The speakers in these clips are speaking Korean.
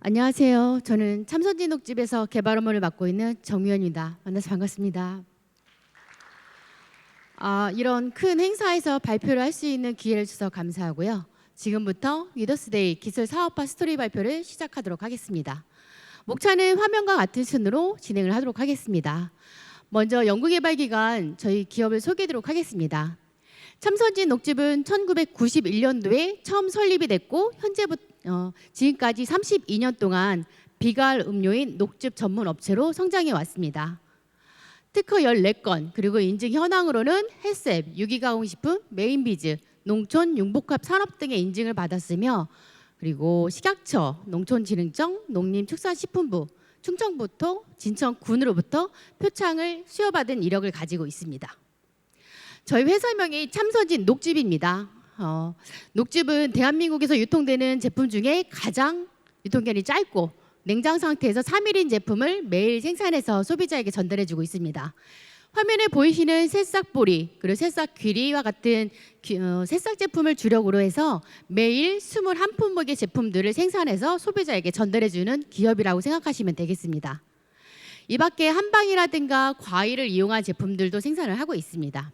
안녕하세요. 저는 참선진 녹집에서 개발 업무를 맡고 있는 정미연입니다. 만나서 반갑습니다. 이런 큰 행사에서 발표를 할 수 있는 기회를 주셔서 감사하고요. 지금부터 리더스데이 기술 사업화 스토리 발표를 시작하도록 하겠습니다. 목차는 화면과 같은 순으로 진행을 하도록 하겠습니다. 먼저 연구개발기관 저희 기업을 소개하도록 하겠습니다. 참선진 녹집은 1991년도에 처음 설립이 됐고 현재부터 지금까지 32년 동안 비가알 음료인 녹즙 전문 업체로 성장해 왔습니다. 특허 14건 그리고 인증 현황으로는 헬스앱, 유기가공식품, 메인비즈, 농촌 융복합 산업 등의 인증을 받았으며 그리고 식약처, 농촌진흥청, 농림축산식품부, 충청부터 진천군으로부터 표창을 수여받은 이력을 가지고 있습니다. 저희 회사명이 참선진 녹즙입니다. 녹즙은 대한민국에서 유통되는 제품 중에 가장 유통기한이 짧고 냉장 상태에서 3일인 제품을 매일 생산해서 소비자에게 전달해주고 있습니다. 화면에 보이시는 새싹보리 그리고 새싹귀리와 같은 새싹 제품을 주력으로 해서 매일 21품목의 제품들을 생산해서 소비자에게 전달해주는 기업이라고 생각하시면 되겠습니다. 이 밖에 한방이라든가 과일을 이용한 제품들도 생산을 하고 있습니다.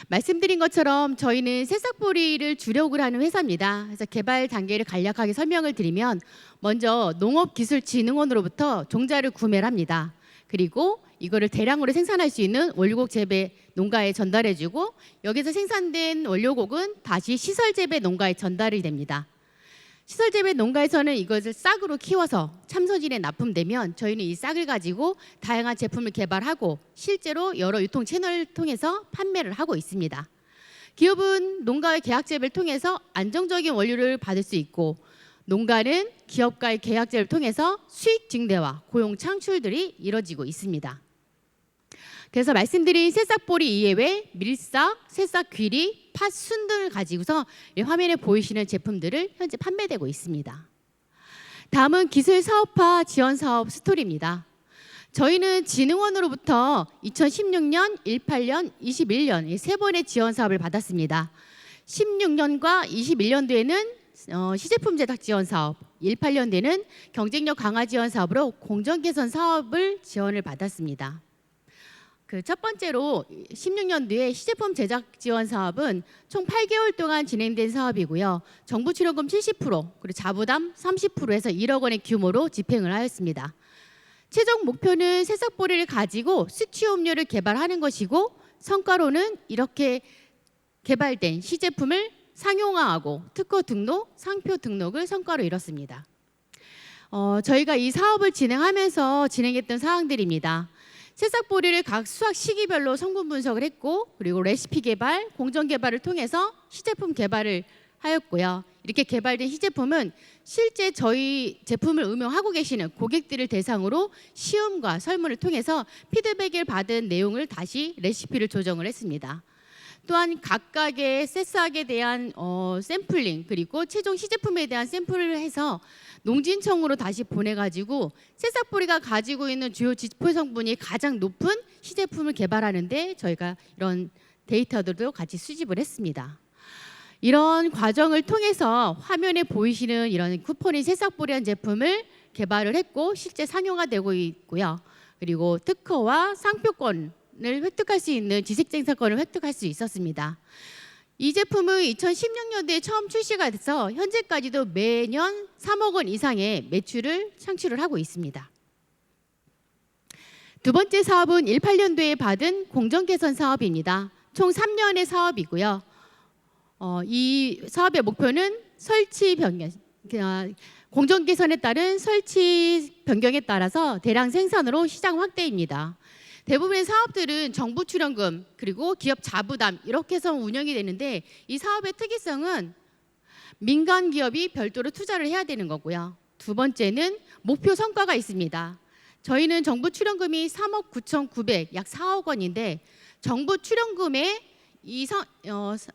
말씀드린 것처럼 저희는 새싹보리를 주력으로 하는 회사입니다. 그래서 개발 단계를 간략하게 설명을 드리면 먼저 농업기술진흥원으로부터 종자를 구매를 합니다. 그리고 이거를 대량으로 생산할 수 있는 원료곡 재배 농가에 전달해주고 여기서 생산된 원료곡은 다시 시설재배 농가에 전달이 됩니다. 시설재배 농가에서는 이것을 싹으로 키워서 참선진에 납품되면 저희는 이 싹을 가지고 다양한 제품을 개발하고 실제로 여러 유통 채널을 통해서 판매를 하고 있습니다. 기업은 농가의 계약 재배를 통해서 안정적인 원료를 받을 수 있고 농가는 기업과의 계약 재배를 통해서 수익 증대와 고용 창출들이 이뤄지고 있습니다. 그래서 말씀드린 새싹보리 이외에 밀싹, 새싹귀리, 팥, 순 등을 가지고서 화면에 보이시는 제품들을 현재 판매되고 있습니다. 다음은 기술 사업화 지원 사업 스토리입니다. 저희는 진흥원으로부터 2016년, 18년, 21년 세 번의 지원 사업을 받았습니다. 16년과 21년도에는 시제품 제작 지원 사업, 18년도에는 경쟁력 강화 지원 사업으로 공정 개선 사업을 지원을 받았습니다. 첫 번째로 16년도에 시제품 제작 지원 사업은 총 8개월 동안 진행된 사업이고요. 정부 출연금 70% 그리고 자부담 30%에서 1억 원의 규모로 집행을 하였습니다. 최종 목표는 새싹보리를 가지고 수취 음료를 개발하는 것이고 성과로는 이렇게 개발된 시제품을 상용화하고 특허 등록, 상표 등록을 성과로 이뤘습니다. 저희가 이 사업을 진행하면서 진행했던 사항들입니다. 새싹보리를 각 수확 시기별로 성분 분석을 했고 그리고 레시피 개발, 공정 개발을 통해서 시제품 개발을 하였고요. 이렇게 개발된 시제품은 실제 저희 제품을 응용하고 계시는 고객들을 대상으로 시음과 설문을 통해서 피드백을 받은 내용을 다시 레시피를 조정을 했습니다. 또한 각각의 새싹에 대한 샘플링 그리고 최종 시제품에 대한 샘플을 해서 농진청으로 다시 보내가지고 새싹보리가 가지고 있는 주요 지포 성분이 가장 높은 시제품을 개발하는데 저희가 이런 데이터들도 같이 수집을 했습니다. 이런 과정을 통해서 화면에 보이시는 이런 쿠폰인 새싹보리한 제품을 개발을 했고 실제 상용화되고 있고요. 그리고 특허와 상표권을 획득할 수 있는 지식생산권을 획득할 수 있었습니다. 이 제품은 2016년도에 처음 출시가 돼서 현재까지도 매년 3억 원 이상의 매출을 창출을 하고 있습니다. 두 번째 사업은 18년도에 받은 공정 개선 사업입니다. 총 3년의 사업이고요. 이 사업의 목표는 설치 변경, 공정 개선에 따른 설치 변경에 따라서 대량 생산으로 시장 확대입니다. 대부분의 사업들은 정부 출연금 그리고 기업 자부담 이렇게 해서 운영이 되는데 이 사업의 특이성은 민간 기업이 별도로 투자를 해야 되는 거고요. 두 번째는 목표 성과가 있습니다. 저희는 정부 출연금이 3억 9,900 약 4억 원인데 정부 출연금에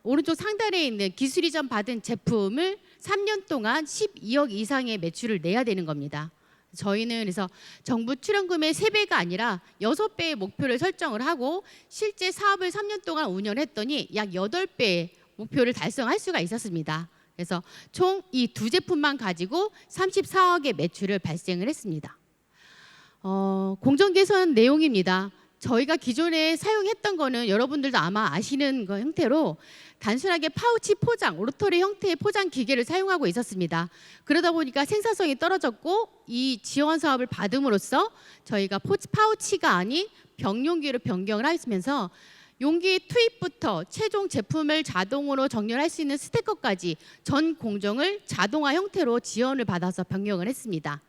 오른쪽 상단에 있는 기술 이전 받은 제품을 3년 동안 12억 이상의 매출을 내야 되는 겁니다. 저희는 그래서 정부 출연금의 3배가 아니라 6배의 목표를 설정을 하고 실제 사업을 3년 동안 운영했더니 약 8배의 목표를 달성할 수가 있었습니다. 그래서 총 이 두 제품만 가지고 34억의 매출을 발생을 했습니다. 공정 개선 내용입니다. 저희가 기존에 사용했던 거는 여러분들도 아마 아시는 거 형태로 단순하게 파우치 포장, 로터리 형태의 포장 기계를 사용하고 있었습니다. 그러다 보니까 생산성이 떨어졌고 이 지원 사업을 받음으로써 저희가 파우치가 아닌 병용기로 변경을 하면서 용기 투입부터 최종 제품을 자동으로 정렬할 수 있는 스티커까지 전 공정을 자동화 형태로 지원을 받아서 변경을 했습니다.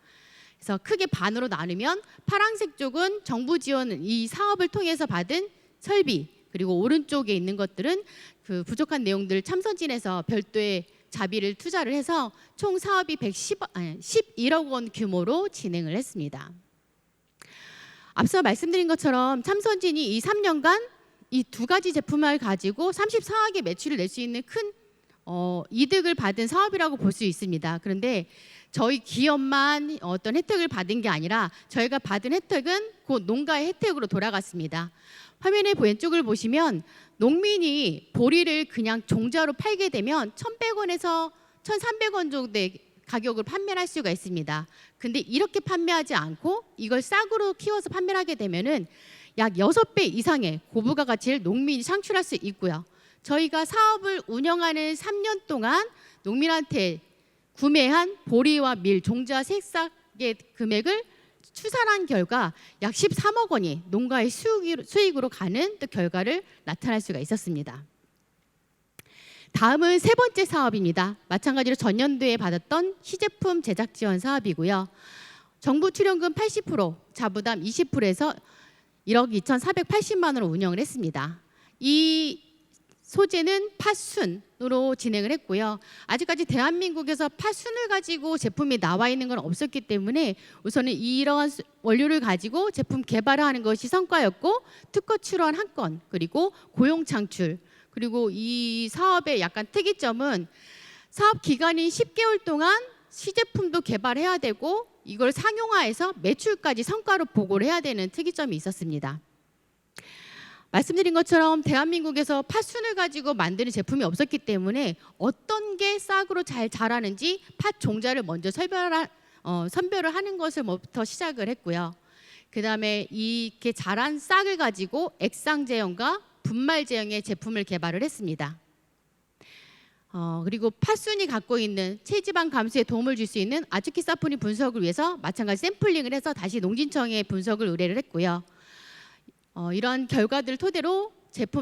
그래서 크게 반으로 나누면 파란색 쪽은 정부 지원 이 사업을 통해서 받은 설비, 그리고 오른쪽에 있는 것들은 그 부족한 내용들 참선진에서 별도의 자비를 투자를 해서 총 사업이 11억 원 규모로 진행을 했습니다. 앞서 말씀드린 것처럼 참선진이 이 3년간 이 두 가지 제품을 가지고 34억의 매출을 낼 수 있는 큰 이득을 받은 사업이라고 볼 수 있습니다. 그런데 저희 기업만 어떤 혜택을 받은 게 아니라 저희가 받은 혜택은 곧 농가의 혜택으로 돌아갔습니다. 화면의 왼쪽을 보시면 농민이 보리를 그냥 종자로 팔게 되면 1,100원에서 1,300원 정도의 가격을 판매를 할 수가 있습니다. 근데 이렇게 판매하지 않고 이걸 싹으로 키워서 판매를 하게 되면은 약 6배 이상의 고부가 가치를 농민이 창출할 수 있고요. 저희가 사업을 운영하는 3년 동안 농민한테 구매한 보리와 밀, 종자 새싹의 금액을 추산한 결과 약 13억 원이 농가의 수익으로 가는 또 결과를 나타날 수가 있었습니다. 다음은 세 번째 사업입니다. 마찬가지로 전년도에 받았던 시제품 제작 지원 사업이고요. 정부 출연금 80%, 자부담 20%에서 1억 2,480만 원을 운영을 했습니다. 이 소재는 팥순으로 진행을 했고요. 아직까지 대한민국에서 팥순을 가지고 제품이 나와 있는 건 없었기 때문에 우선은 이러한 원료를 가지고 제품 개발하는 것이 성과였고 특허 출원 한 건, 그리고 고용 창출, 그리고 이 사업의 약간 특이점은 사업 기간인 10개월 동안 시제품도 개발해야 되고 이걸 상용화해서 매출까지 성과로 보고를 해야 되는 특이점이 있었습니다. 말씀드린 것처럼 대한민국에서 팥순을 가지고 만드는 제품이 없었기 때문에 어떤 게 싹으로 잘 자라는지 팥 종자를 먼저 선별을 하는 것을부터 시작을 했고요. 그 다음에 이렇게 자란 싹을 가지고 액상 제형과 분말 제형의 제품을 개발을 했습니다. 그리고 팥순이 갖고 있는 체지방 감소에 도움을 줄 수 있는 아초키사포닌 분석을 위해서 마찬가지 샘플링을 해서 다시 농진청에 분석을 의뢰를 했고요. 이러한 결과들을 토대로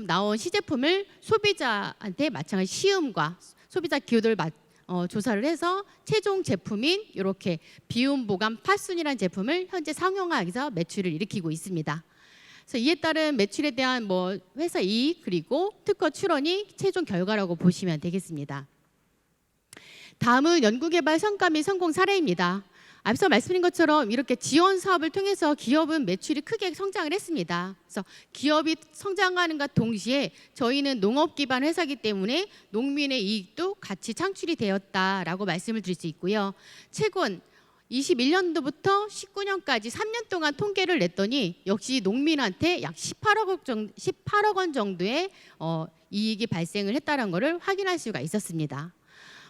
나온 시제품을 소비자한테 마찬가지 시음과 소비자 기호도를 조사를 해서 최종 제품인 이렇게 비움 보관 팥순이라는 제품을 현재 상용화해서 매출을 일으키고 있습니다. 그래서 이에 따른 매출에 대한 회사 이익 그리고 특허 출원이 최종 결과라고 보시면 되겠습니다. 다음은 연구개발 성과 및 성공 사례입니다. 앞서 말씀드린 것처럼 이렇게 지원 사업을 통해서 기업은 매출이 크게 성장을 했습니다. 그래서 기업이 성장하는과 동시에 저희는 농업 기반 회사이기 때문에 농민의 이익도 같이 창출이 되었다라고 말씀을 드릴 수 있고요. 최근 21년도부터 19년까지 3년 동안 통계를 냈더니 역시 농민한테 약 18억 원 정도의 이익이 발생을 했다는 것을 확인할 수가 있었습니다.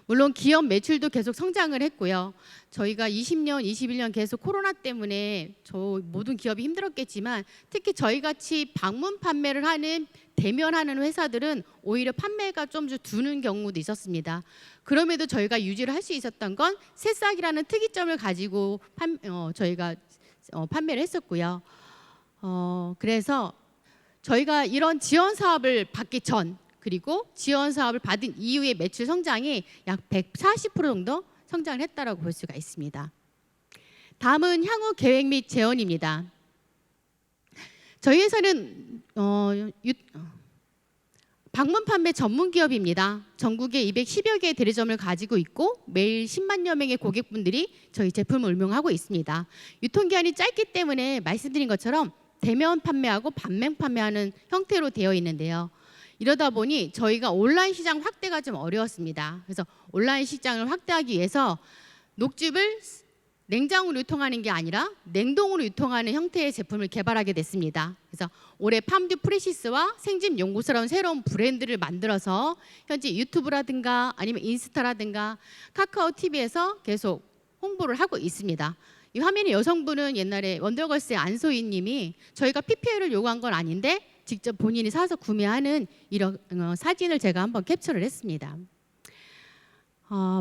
물론 기업 매출도 계속 성장을 했고요. 저희가 20년, 21년 계속 코로나 때문에 모든 기업이 힘들었겠지만 특히 저희같이 방문 판매를 하는 대면하는 회사들은 오히려 판매가 좀 두는 경우도 있었습니다. 그럼에도 저희가 유지를 할 수 있었던 건 새싹이라는 특이점을 가지고 저희가 판매를 했었고요. 그래서 저희가 이런 지원 사업을 받기 전 그리고 지원 사업을 받은 이후의 매출 성장이 약 140% 정도 성장을 했다라고 볼 수가 있습니다. 다음은 향후 계획 및 재원입니다. 저희 회사는 방문 판매 전문 기업입니다. 전국에 210여 개의 대리점을 가지고 있고 매일 10만여 명의 고객분들이 저희 제품을 응용하고 있습니다. 유통기한이 짧기 때문에 말씀드린 것처럼 대면 판매하고 반면 판매하는 형태로 되어 있는데요. 이러다 보니 저희가 온라인 시장 확대가 좀 어려웠습니다. 그래서 온라인 시장을 확대하기 위해서 녹즙을 냉장으로 유통하는 게 아니라 냉동으로 유통하는 형태의 제품을 개발하게 됐습니다. 그래서 올해 팜듀 프레시스와 생집 연구소라는 새로운 브랜드를 만들어서 현재 유튜브라든가 아니면 인스타라든가 카카오 TV에서 계속 홍보를 하고 있습니다. 이 화면의 여성분은 옛날에 원더걸스의 안소희 님이 저희가 PPL을 요구한 건 아닌데 직접 본인이 사서 구매하는 이런 사진을 제가 한번 캡처를 했습니다.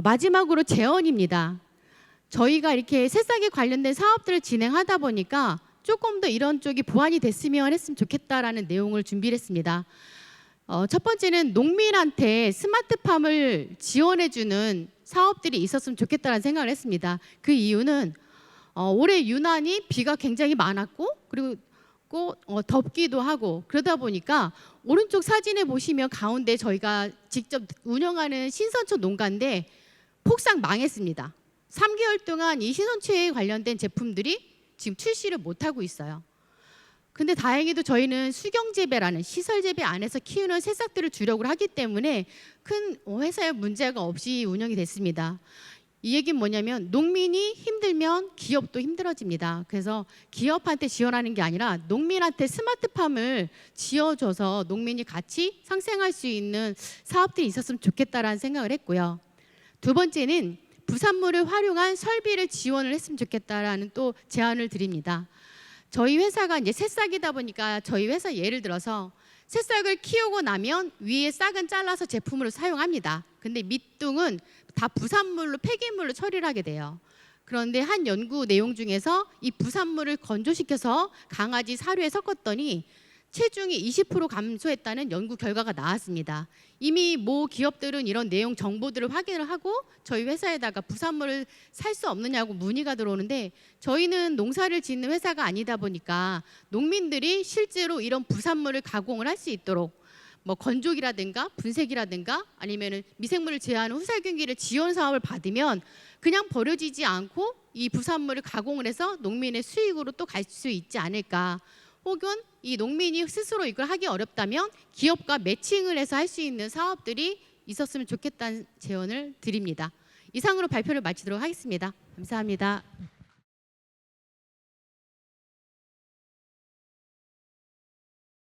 마지막으로 제언입니다. 저희가 이렇게 새싹에 관련된 사업들을 진행하다 보니까 조금 더 이런 쪽이 보완이 됐으면 좋겠다라는 내용을 준비를 했습니다. 첫 번째는 농민한테 스마트팜을 지원해주는 사업들이 있었으면 좋겠다는 생각을 했습니다. 그 이유는 올해 유난히 비가 굉장히 많았고 그리고 덥기도 하고 그러다 보니까 오른쪽 사진에 보시면 가운데 저희가 직접 운영하는 신선초 농가인데 폭삭 망했습니다. 3개월 동안 이 신선초에 관련된 제품들이 지금 출시를 못하고 있어요. 근데 다행히도 저희는 수경재배라는 시설재배 안에서 키우는 새싹들을 주력을 하기 때문에 큰 회사에 문제가 없이 운영이 됐습니다. 이 얘기는 뭐냐면 농민이 힘들면 기업도 힘들어집니다. 그래서 기업한테 지원하는 게 아니라 농민한테 스마트팜을 지어줘서 농민이 같이 상생할 수 있는 사업들이 있었으면 좋겠다라는 생각을 했고요. 두 번째는 부산물을 활용한 설비를 지원을 했으면 좋겠다라는 또 제안을 드립니다. 저희 회사가 이제 새싹이다 보니까 저희 회사 예를 들어서 새싹을 키우고 나면 위에 싹은 잘라서 제품으로 사용합니다. 근데 밑둥은 다 부산물로 폐기물로 처리를 하게 돼요. 그런데 한 연구 내용 중에서 이 부산물을 건조시켜서 강아지 사료에 섞었더니 체중이 20% 감소했다는 연구 결과가 나왔습니다. 이미 모 기업들은 이런 내용 정보들을 확인을 하고 저희 회사에다가 부산물을 살 수 없느냐고 문의가 들어오는데 저희는 농사를 짓는 회사가 아니다 보니까 농민들이 실제로 이런 부산물을 가공을 할 수 있도록 뭐 건조기라든가 분쇄기라든가 아니면은 미생물을 제어하는 후살균기를 지원 사업을 받으면 그냥 버려지지 않고 이 부산물을 가공을 해서 농민의 수익으로 또 갈 수 있지 않을까. 혹은 이 농민이 스스로 이걸 하기 어렵다면 기업과 매칭을 해서 할 수 있는 사업들이 있었으면 좋겠다는 제언을 드립니다. 이상으로 발표를 마치도록 하겠습니다. 감사합니다.